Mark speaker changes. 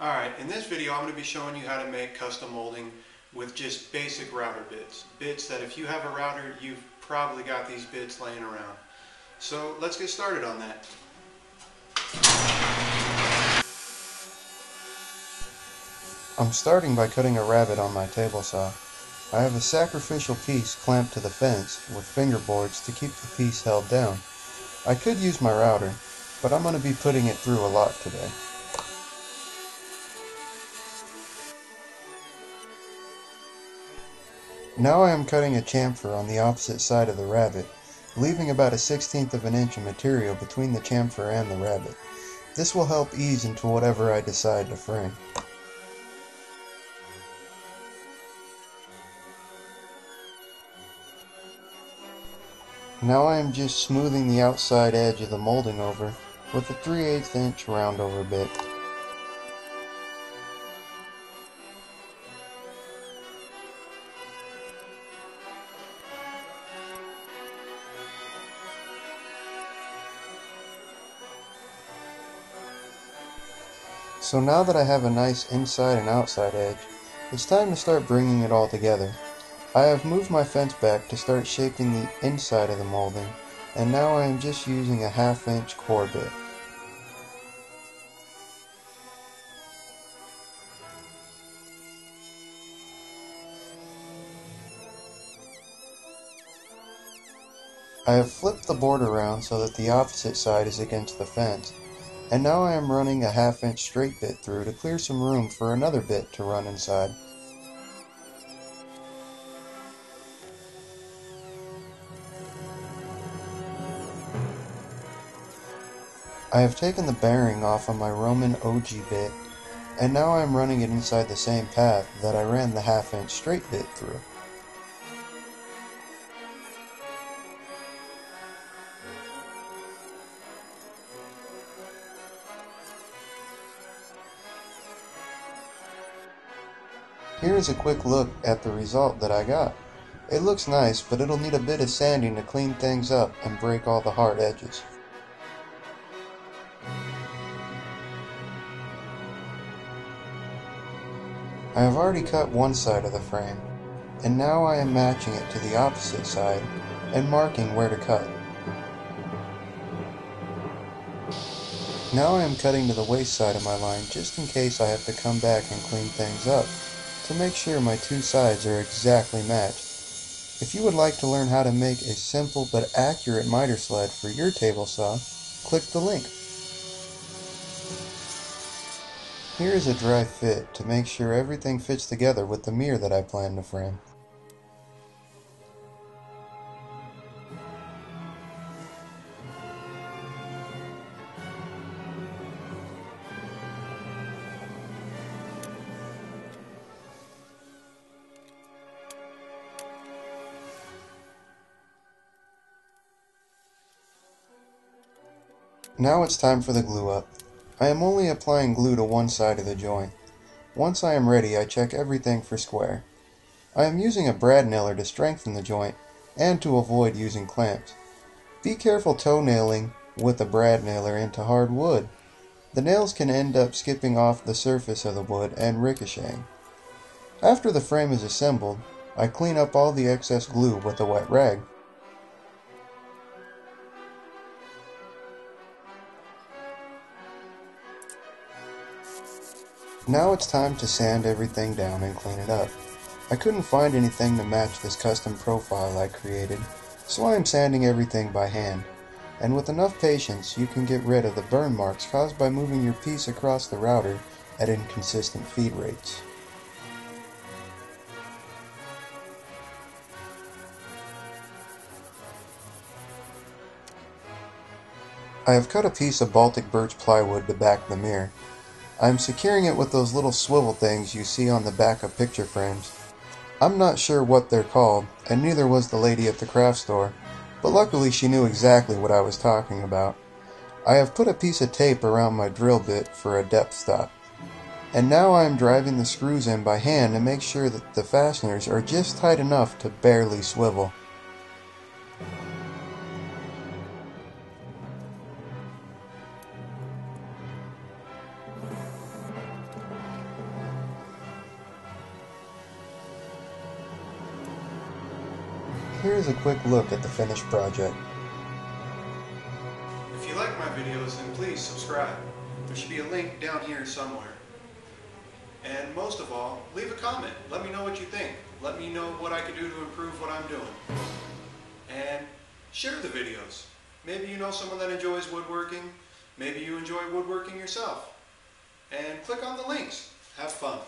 Speaker 1: Alright, in this video I'm going to be showing you how to make custom molding with just basic router bits. Bits that if you have a router, you've probably got these bits laying around. So let's get started on that. I'm starting by cutting a rabbet on my table saw. I have a sacrificial piece clamped to the fence with fingerboards to keep the piece held down. I could use my router, but I'm going to be putting it through a lot today. Now I am cutting a chamfer on the opposite side of the rabbet, leaving about a 1/16 of an inch of material between the chamfer and the rabbet. This will help ease into whatever I decide to frame. Now I am just smoothing the outside edge of the molding over with a 3/8 inch roundover bit. So now that I have a nice inside and outside edge, it's time to start bringing it all together. I have moved my fence back to start shaping the inside of the molding, and now I am just using a 1/2 inch core bit. I have flipped the board around so that the opposite side is against the fence, and now I am running a 1/2 inch straight bit through to clear some room for another bit to run inside. I have taken the bearing off of my Roman OG bit, and now I am running it inside the same path that I ran the 1/2 inch straight bit through. Here is a quick look at the result that I got. It looks nice, but it'll need a bit of sanding to clean things up and break all the hard edges. I have already cut one side of the frame, and now I am matching it to the opposite side and marking where to cut. Now I am cutting to the waist side of my line just in case I have to come back and clean things up to make sure my two sides are exactly matched. If you would like to learn how to make a simple but accurate miter sled for your table saw, click the link. Here is a dry fit to make sure everything fits together with the mirror that I plan to frame. Now it's time for the glue up. I am only applying glue to one side of the joint. Once I am ready, I check everything for square. I am using a brad nailer to strengthen the joint and to avoid using clamps. Be careful toe nailing with a brad nailer into hard wood. The nails can end up skipping off the surface of the wood and ricocheting. After the frame is assembled, I clean up all the excess glue with a wet rag. Now it's time to sand everything down and clean it up. I couldn't find anything to match this custom profile I created, so I am sanding everything by hand. And with enough patience, you can get rid of the burn marks caused by moving your piece across the router at inconsistent feed rates. I have cut a piece of Baltic birch plywood to back the mirror. I am securing it with those little swivel things you see on the back of picture frames. I'm not sure what they're called, and neither was the lady at the craft store, but luckily she knew exactly what I was talking about. I have put a piece of tape around my drill bit for a depth stop, and now I am driving the screws in by hand to make sure that the fasteners are just tight enough to barely swivel. here's a quick look at the finished project.
Speaker 2: If you like my videos, then please subscribe. There should be a link down here somewhere. And most of all, leave a comment. Let me know what you think. Let me know what I could do to improve what I'm doing. And share the videos. Maybe you know someone that enjoys woodworking. Maybe you enjoy woodworking yourself. And click on the links. Have fun.